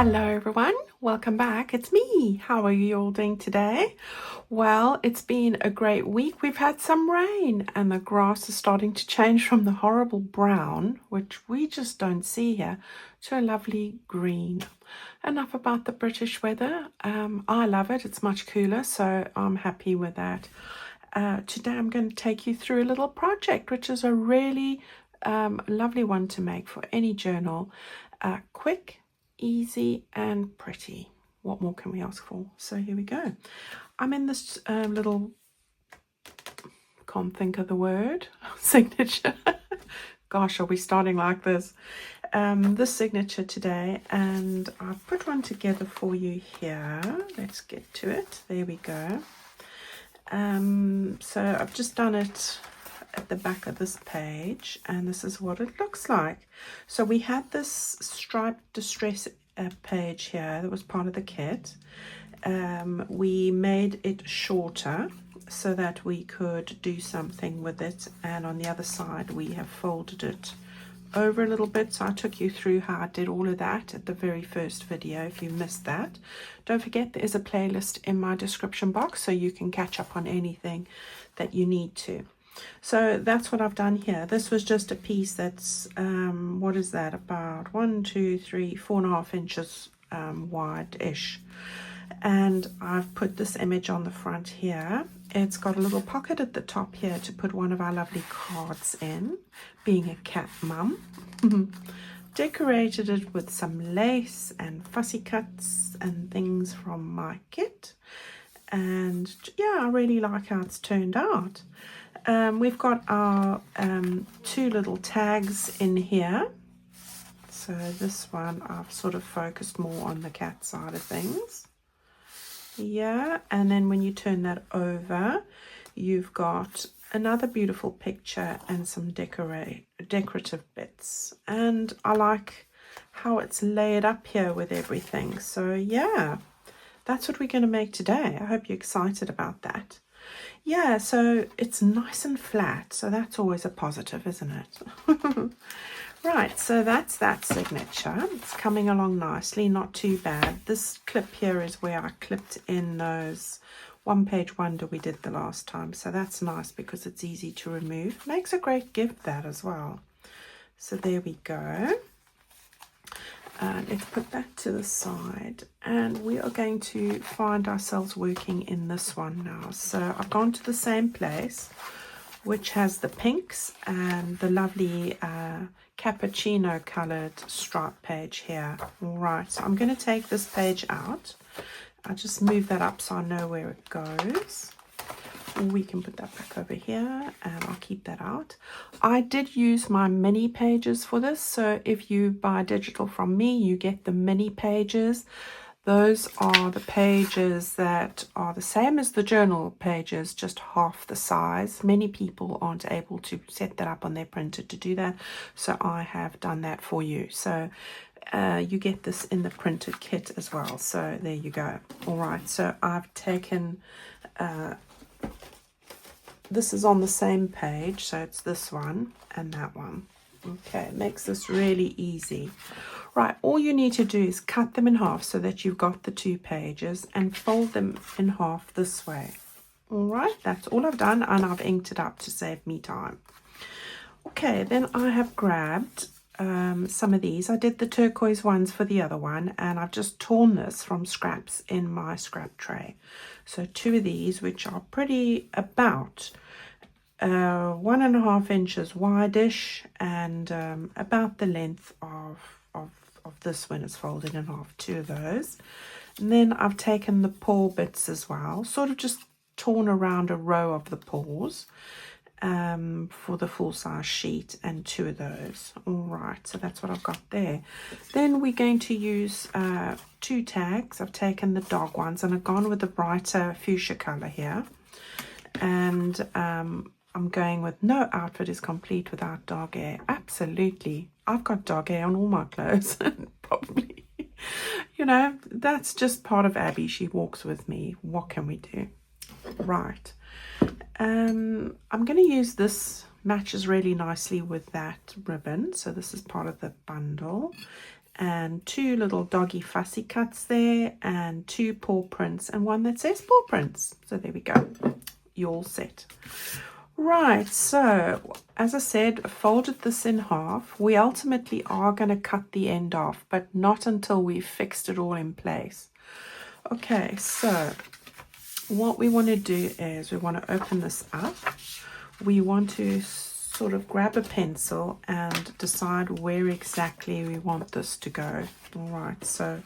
Hello everyone, welcome back. It's me. How are you all doing today? Well, it's been a great week. We've had some rain and the grass is starting to change from the horrible brown, which we just don't see here, to a lovely green. Enough about the British weather. I love it. It's much cooler, so I'm happy with that. Today I'm going to take you through a little project, which is a really lovely one to make for any journal. Quick, easy and pretty. What more can we ask for? So here we go. I'm in this little, can't think of the word, signature. Gosh, are we starting like this? This signature today, and I've put one together for you here. Let's get to it. There we go. So I've just done it at the back of this page, and this is what it looks like. So we had this striped distress page here that was part of the kit. We made it shorter so that we could do something with it, and on the other side we have folded it over a little bit. So I took you through how I did all of that at the very first video. If you missed that, don't forget there is a playlist in my description box so you can catch up on anything that you need to. So that's what I've done here. This was just a piece that's what is that, about 4.5 inches wide-ish, and I've put this image on the front here. It's got a little pocket at the top here to put one of our lovely cards in, being a cat mum. Decorated it with some lace and fussy cuts and things from my kit, and yeah, I really like how it's turned out. We've got our two little tags in here. So this one I've sort of focused more on the cat side of things. Yeah, and then when you turn that over, you've got another beautiful picture and some decorative bits. And I like how it's laid up here with everything. So yeah, that's what we're going to make today. I hope you're excited about that. Yeah, so it's nice and flat, so that's always a positive, isn't it? Right, so that's that signature. It's coming along nicely, not too bad. This clip here is where I clipped in those one-page wonder we did the last time, so that's nice because it's easy to remove. Makes a great gift, that as well. So there we go. Let's put that to the side, and we are going to find ourselves working in this one now. So I've gone to the same place, which has the pinks and the lovely cappuccino colored stripe page here. All right, so I'm going to take this page out. I'll just move that up so I know where it goes. We can put that back over here, and I'll keep that out. I did use my mini pages for this, so if you buy digital from me, you get the mini pages. Those are the pages that are the same as the journal pages, just half the size. Many people aren't able to set that up on their printer to do that, so I have done that for you. So you get this in the printed kit as well. So there you go. All right, so I've taken this is on the same page, so it's this one and that one. Okay, it makes this really easy. Right, all you need to do is cut them in half so that you've got the two pages, and fold them in half this way. All right, that's all I've done, and I've inked it up to save me time. Okay, then I have grabbed some of these. I did the turquoise ones for the other one, and I've just torn this from scraps in my scrap tray. So two of these, which are pretty about 1.5 inches wide-ish, and about the length of this when it's folded in half, two of those. And then I've taken the paw bits as well, sort of just torn around a row of the paws for the full-size sheet, and two of those. All right, so that's what I've got there. Then we're going to use two tags. I've taken the dog ones, and I've gone with the brighter fuchsia color here, and I'm going with no outfit is complete without dog hair. Absolutely. I've got dog hair on all my clothes. Probably, you know, that's just part of Abby. She walks with me. What can we do? Right. I'm going to use this, matches really nicely with that ribbon. So this is part of the bundle. and 2 little doggy fussy cuts there, and 2 paw prints, and 1 that says paw prints. So there we go. You're all set. Right, so as I said, I folded this in half. We ultimately are going to cut the end off, but not until we've fixed it all in place. Okay, so what we want to do is we want to open this up. We want to sort of grab a pencil and decide where exactly we want this to go. All right, so,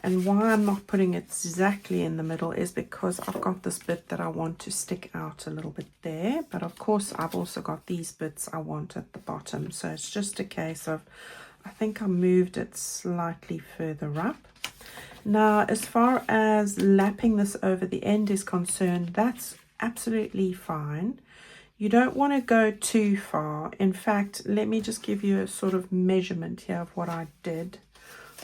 and why I'm not putting it exactly in the middle is because I've got this bit that I want to stick out a little bit there, but of course I've also got these bits I want at the bottom. So it's just a case of, I think I moved it slightly further up. Now, as far as lapping this over the end is concerned, that's absolutely fine. You don't want to go too far. In fact, let me just give you a sort of measurement here of what I did.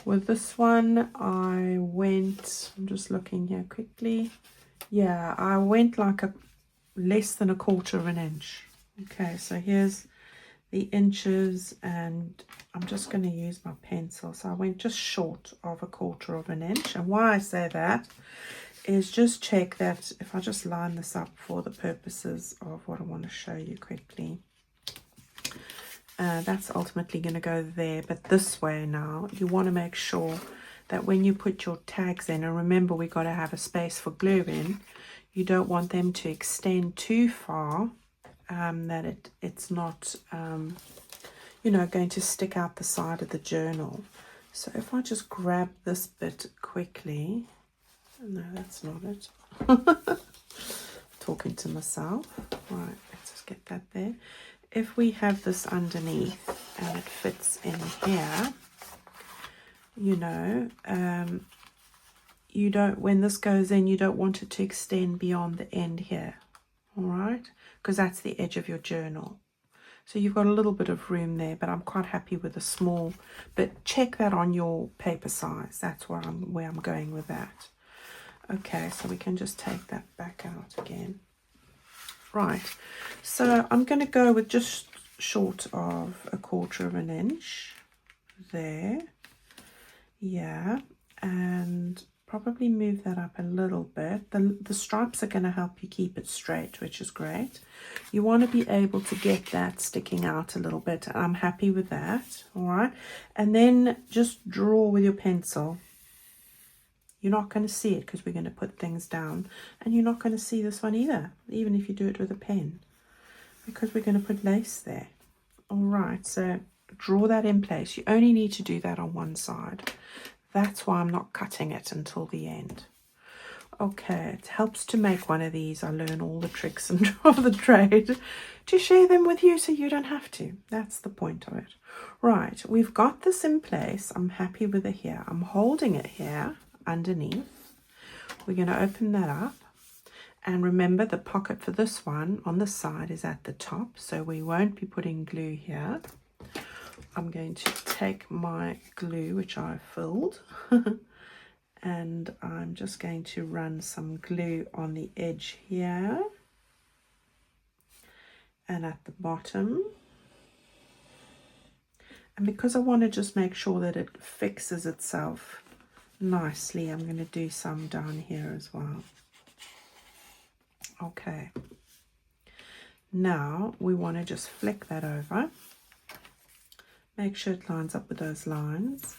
With this one, I went, I'm just looking here quickly. Yeah, I went like less than 1/4 of an inch. Okay, so here's the inches, and I'm just going to use my pencil. So I went just short of 1/4 of an inch. And why I say that is just check that if I just line this up for the purposes of what I want to show you quickly. That's ultimately going to go there, but this way now, you want to make sure that when you put your tags in, and remember we got to have a space for glue in, you don't want them to extend too far, that it's not, you know, going to stick out the side of the journal. So if I just grab this bit quickly, no, that's not it. Talking to myself. Right, let's just get that there. If we have this underneath and it fits in here, you know, you don't, when this goes in, you don't want it to extend beyond the end here, all right? Because that's the edge of your journal. So you've got a little bit of room there, but I'm quite happy with a small, but check that on your paper size. That's where I'm going with that. Okay, so we can just take that back out again. Right, so I'm going to go with just short of 1/4 of an inch there. Yeah, and probably move that up a little bit. The stripes are going to help you keep it straight, which is great. You want to be able to get that sticking out a little bit. I'm happy with that, all right? And then just draw with your pencil. You're not going to see it because we're going to put things down, and you're not going to see this one either, even if you do it with a pen, because we're going to put lace there. All right, so draw that in place. You only need to do that on one side. That's why I'm not cutting it until the end. Okay, it helps to make one of these. I learn all the tricks of the trade to share them with you so you don't have to. That's the point of it. Right, we've got this in place. I'm happy with it here. I'm holding it here underneath. We're going to open that up, and remember the pocket for this one on the side is at the top, so we won't be putting glue here. I'm going to take my glue, which I filled, and I'm just going to run some glue on the edge here and at the bottom. And because I want to just make sure that it fixes itself nicely, I'm going to do some down here as well. Okay, now we want to just flick that over, make sure it lines up with those lines,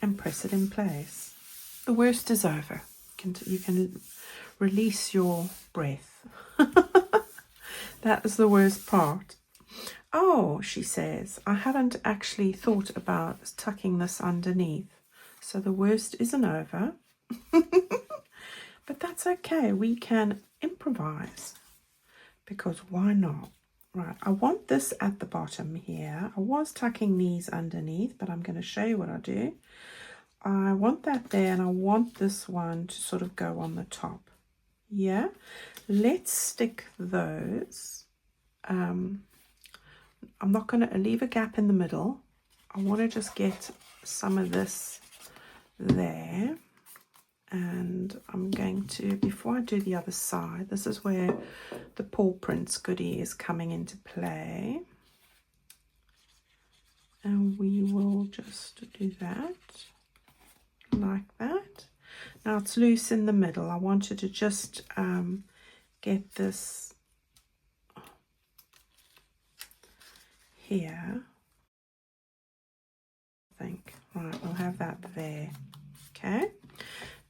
and press it in place. The worst is over. You can release your breath. That is the worst part. Oh, she says, I haven't actually thought about tucking this underneath. So the worst isn't over. But that's okay. We can improvise, because why not? Right, I want this at the bottom here. I was tucking these underneath, but I'm going to show you what I do. I want that there, and I want this one to sort of go on the top. Yeah, let's stick those. I'm not going to leave a gap in the middle. I want to just get some of this there, and I'm going to, before I do the other side, this is where the paw prints goodie is coming into play. And we will just do that like that. Now it's loose in the middle. I wanted to just get this here. I think. Right, we'll have that there. Okay.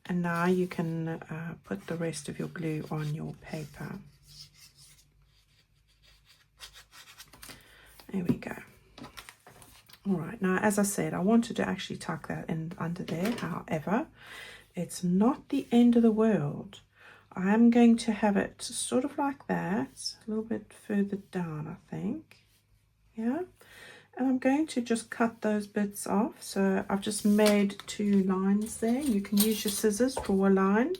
And now you can put the rest of your glue on your paper. There we go. All right, now as I said, I wanted to actually tuck that in under there. However, it's not the end of the world. I am going to have it sort of like that, a little bit further down, I think. Yeah. And I'm going to just cut those bits off. So I've just made 2 lines there. You can use your scissors, draw a line.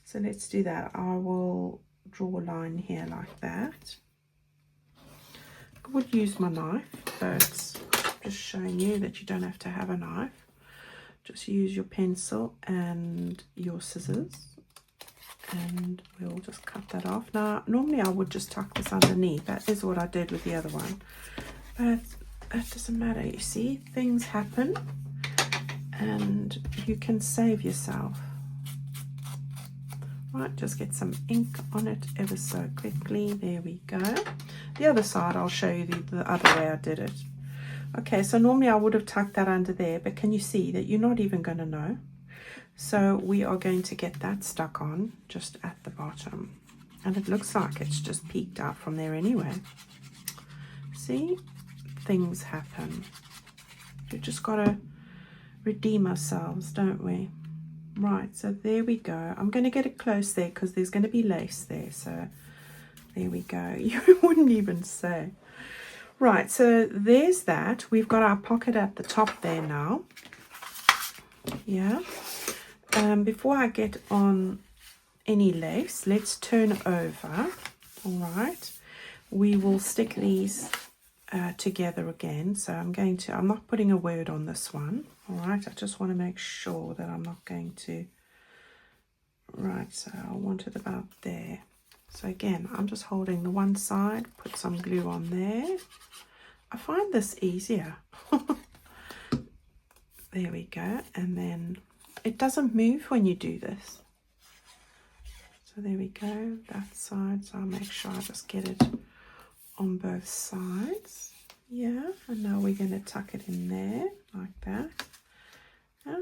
So let's do that. I will draw a line here like that. I would use my knife, but I'm just showing you that you don't have to have a knife. Just use your pencil and your scissors. And we'll just cut that off. Now, normally I would just tuck this underneath. That is what I did with the other one. But that doesn't matter, you see, things happen and you can save yourself. Right, just get some ink on it ever so quickly. There we go. The other side, I'll show you the other way I did it. Okay, so normally I would have tucked that under there, but can you see that you're not even going to know? So we are going to get that stuck on just at the bottom. And it looks like it's just peeked out from there anyway. See? Things happen. We've just got to redeem ourselves, don't we? Right, so there we go. I'm going to get it close there because there's going to be lace there. So there we go. You wouldn't even say. Right, so there's that. We've got our pocket at the top there now. Yeah. Before I get on any lace, let's turn over. All right. We will stick these together again. So I'm not putting a word on this one. All right, I just want to make sure that I'm not going to. Right, so I want it about there. So again, I'm just holding the one side, put some glue on there. I find this easier. There we go. And then it doesn't move when you do this. So there we go, that side. So I'll make sure I just get it on both sides. Yeah, and now we're going to tuck it in there like that. Yeah.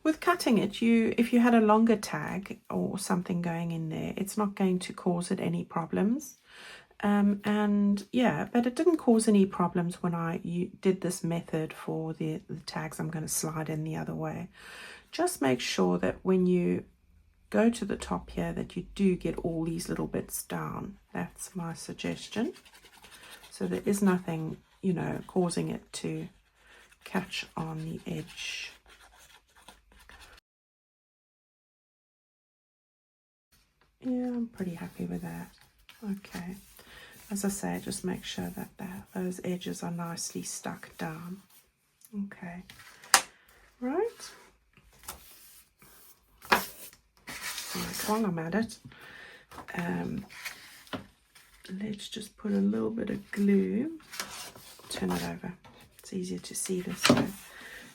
With cutting it, if you had a longer tag or something going in there, it's not going to cause it any problems. And yeah, but it didn't cause any problems when I did this method for the tags I'm going to slide in the other way. Just make sure that when you go to the top here that you do get all these little bits down. That's my suggestion. So there is nothing, you know, causing it to catch on the edge. Yeah, I'm pretty happy with that. Okay. As I say, just make sure that those edges are nicely stuck down. Okay. Right. Right, while I'm at it, let's just put a little bit of glue. Turn it over. It's easier to see this way.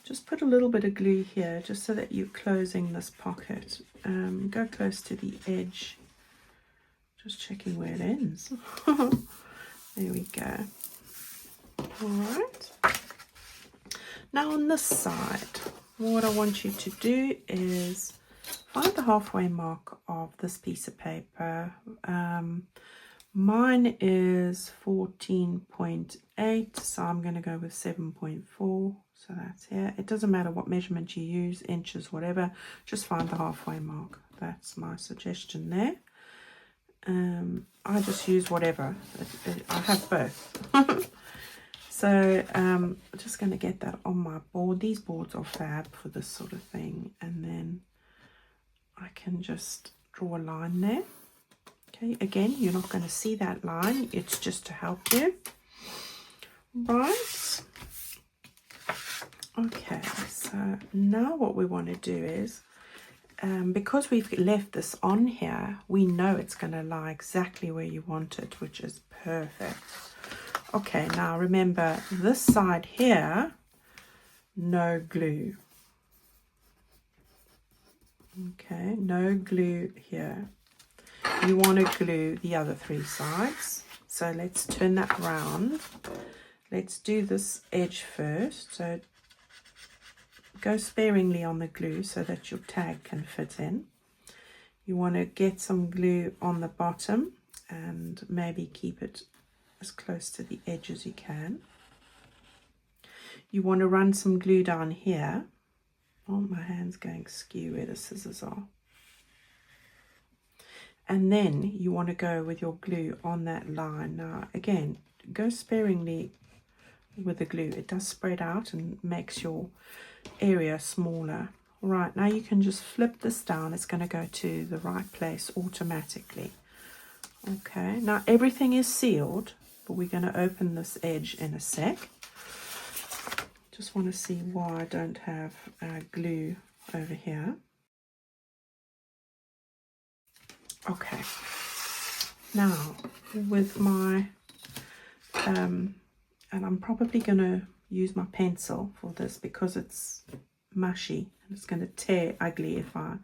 Just put a little bit of glue here, just so that you're closing this pocket. Go close to the edge. Just checking where it ends. There we go. All right. Now on this side, what I want you to do is find the halfway mark of this piece of paper. Mine is 14.8, so I'm going to go with 7.4. So that's here. It doesn't matter what measurement you use, inches, whatever. Just find the halfway mark. That's my suggestion there. I just use whatever. I have both. So I'm just going to get that on my board. These boards are fab for this sort of thing. And then I can just draw a line there. Okay, again, you're not going to see that line. It's just to help you. Right. Okay, so now what we want to do is, because we've left this on here, we know it's going to lie exactly where you want it, which is perfect. Okay, now remember this side here, no glue. Okay, no glue here. You want to glue the other 3 sides. So let's turn that round. Let's do this edge first. So go sparingly on the glue so that your tag can fit in. You want to get some glue on the bottom and maybe keep it as close to the edge as you can. You want to run some glue down here. Oh, my hand's going skew where the scissors are. And then you want to go with your glue on that line. Now, again, go sparingly with the glue. It does spread out and makes your area smaller. Right, now you can just flip this down. It's going to go to the right place automatically. Okay, now everything is sealed, but we're going to open this edge in a sec. Just want to see why I don't have glue over here. Okay, now with my, and I'm probably going to use my pencil for this because it's mushy and it's going to tear ugly if I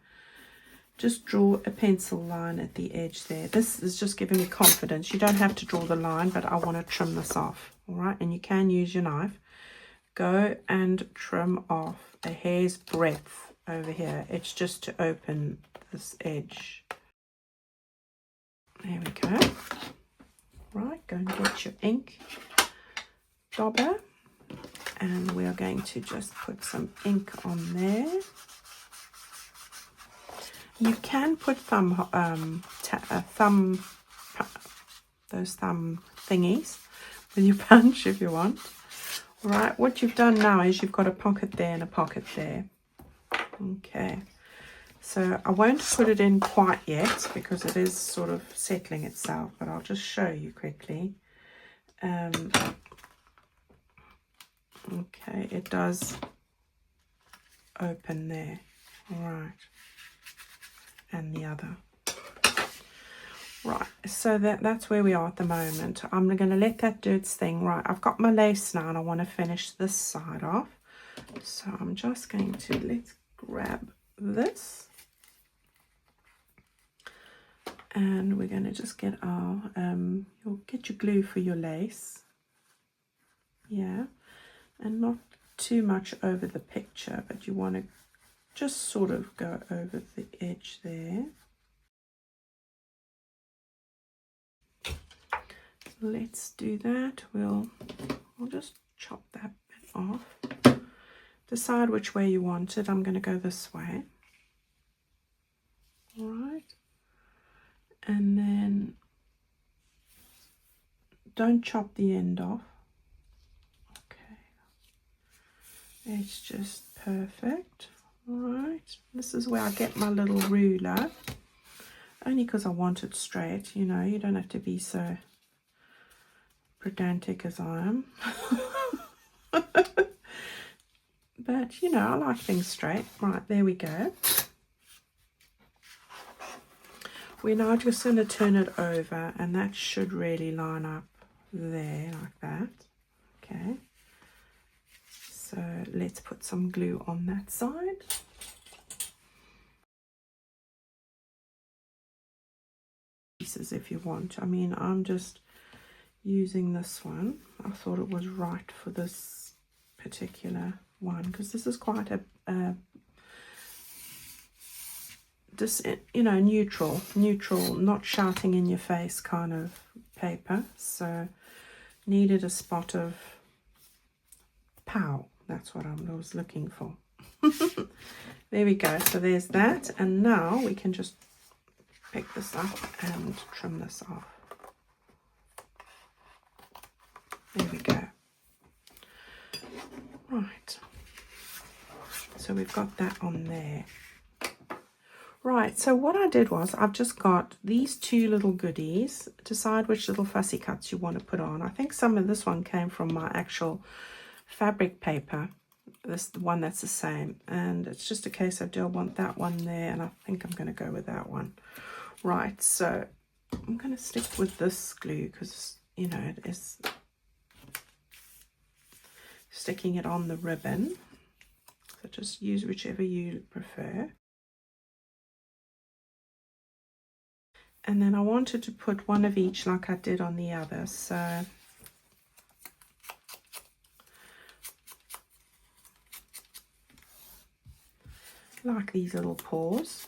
just draw a pencil line at the edge there. This is just giving me confidence. You don't have to draw the line, but I want to trim this off. All right, and you can use your knife. Go and trim off a hair's breadth over here. It's just to open this edge. There we go. Right, go and get your ink dauber. And we are going to just put some ink on there. You can put those thumb thingies with your punch if you want. Right, what you've done now is you've got a pocket there and a pocket there. Okay, so I won't put it in quite yet because it is sort of settling itself, but I'll just show you quickly. Okay, it does open there. All right, and the other. Right, so that's where we are at the moment. I'm going to let that do its thing. Right, I've got my lace now and I want to finish this side off. So I'm just going to, let's grab this. And we're going to just get our, you'll get your glue for your lace. Yeah, and not too much over the picture, but you want to just sort of go over the edge there. Let's do that. We'll just chop that bit off. Decide which way you want it. I'm going to go this way. All right. And then don't chop the end off. Okay. It's just perfect. All right. This is where I get my little ruler. Only because I want it straight. You know, you don't have to be so pedantic as I am. But you know, I like things straight. Right, there we go. We're now just going to turn it over, and that should really line up there like that. Okay, so let's put some glue on that side. Pieces if you want. I mean, I'm just using this one. I thought it was right for this particular one because this is quite a you know, neutral, not shouting in your face kind of paper. So needed a spot of pow. That's what I was looking for. There we go. So there's that, and now we can just pick this up and trim this off. There we go. Right, so we've got that on there. Right, so what I did was I've just got these 2 little goodies. Decide which little fussy cuts you want to put on. I think some of this one came from my actual fabric paper. This the one that's the same, and it's just a case of do I want that one there, and I think I'm going to go with that one. Right, so I'm going to stick with this glue because, you know, it is sticking it on the ribbon. So just use whichever you prefer. And then I wanted to put one of each like I did on the other. So like these little paws.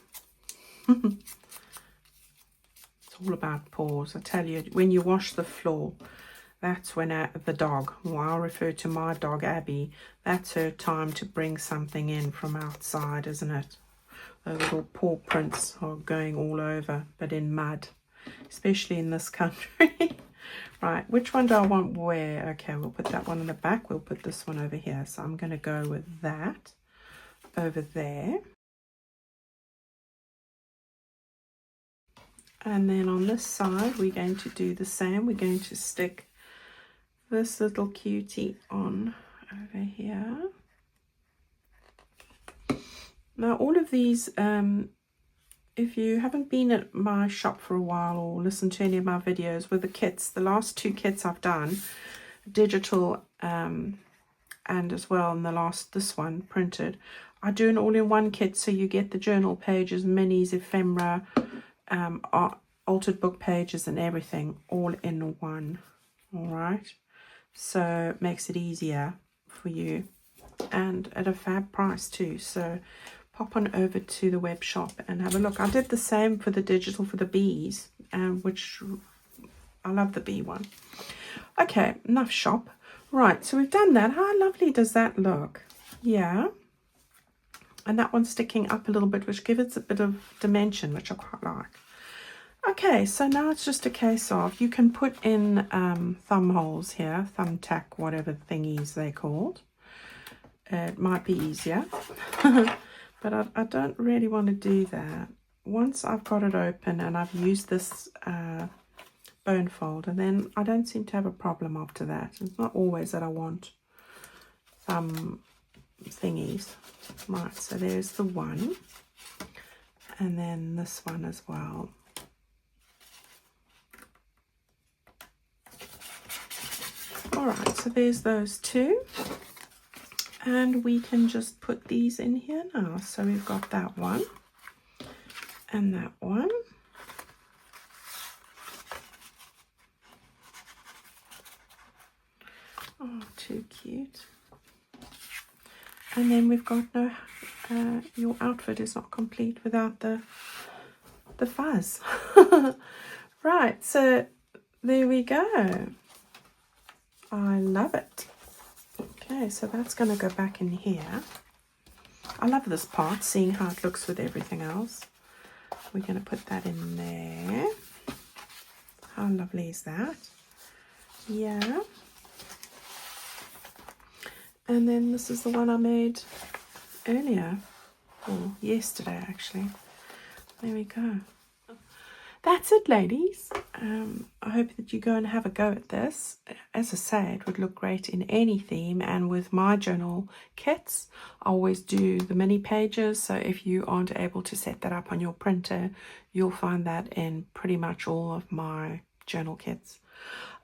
It's all about paws. I tell you, when you wash the floor, that's when the dog, well, I refer to my dog Abby, that's her time to bring something in from outside, isn't it? Those little paw prints are going all over, but in mud, especially in this country. Right, which one do I want where? Okay, we'll put that one in the back. We'll put this one over here. So I'm going to go with that over there. And then on this side, we're going to do the same. We're going to stick this little cutie on over here. Now all of these, if you haven't been at my shop for a while or listened to any of my videos with the kits, the last 2 kits I've done, digital and as well, and this one printed, I do an all-in-one kit, so you get the journal pages, minis, ephemera, altered book pages and everything all in one. All right, so it makes it easier for you and at a fab price too. So pop on over to the web shop and have a look. I did the same for the digital for the bees, which I love the bee one. Okay, enough shop. Right, so we've done that. How lovely does that look? Yeah, and that one's sticking up a little bit, which gives it a bit of dimension, which I quite like. Okay, so now it's just a case of, you can put in thumb holes here, thumbtack, whatever thingies they're called. It might be easier, but I don't really want to do that. Once I've got it open and I've used this bone folder, then I don't seem to have a problem after that. It's not always that I want thumb thingies. Right, so there's the one, and then this one as well. Alright, so there's those 2. And we can just put these in here now. So we've got that one and that one. Oh, too cute. And then we've got no, your outfit is not complete without the fuzz. Right, so there we go. I love it. Okay, so that's going to go back in here. I love this part, seeing how it looks with everything else. We're going to put that in there. How lovely is that? Yeah. And then this is the one I made earlier, or yesterday actually. There we go. That's it, ladies. I hope that you go and have a go at this. As I say, it would look great in any theme, and with my journal kits, I always do the mini pages. So if you aren't able to set that up on your printer, you'll find that in pretty much all of my journal kits.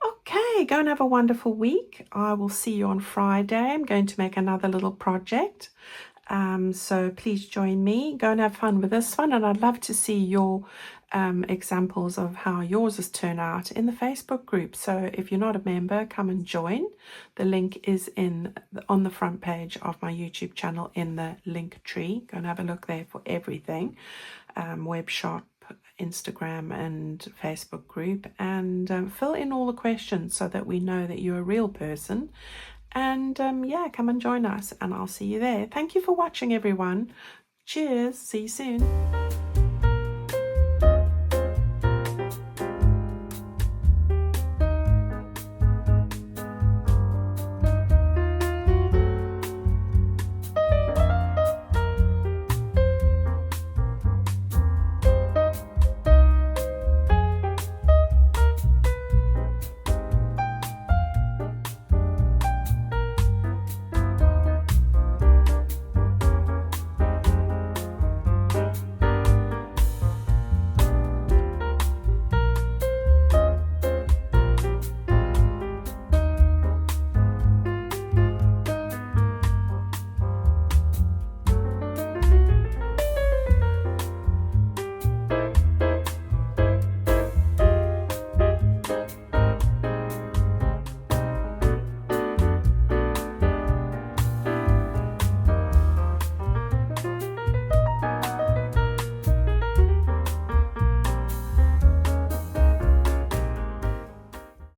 Okay, go and have a wonderful week. I will see you on Friday. I'm going to make another little project. So please join me. Go and have fun with this one, and I'd love to see your examples of how yours has turned out in the Facebook group. So if you're not a member, come and join. The link is on the front page of my YouTube channel in the link tree. Go and have a look there for everything. Web shop, Instagram and Facebook group, and fill in all the questions so that we know that you're a real person. And yeah, come and join us, and I'll see you there. Thank you for watching, everyone. Cheers. See you soon.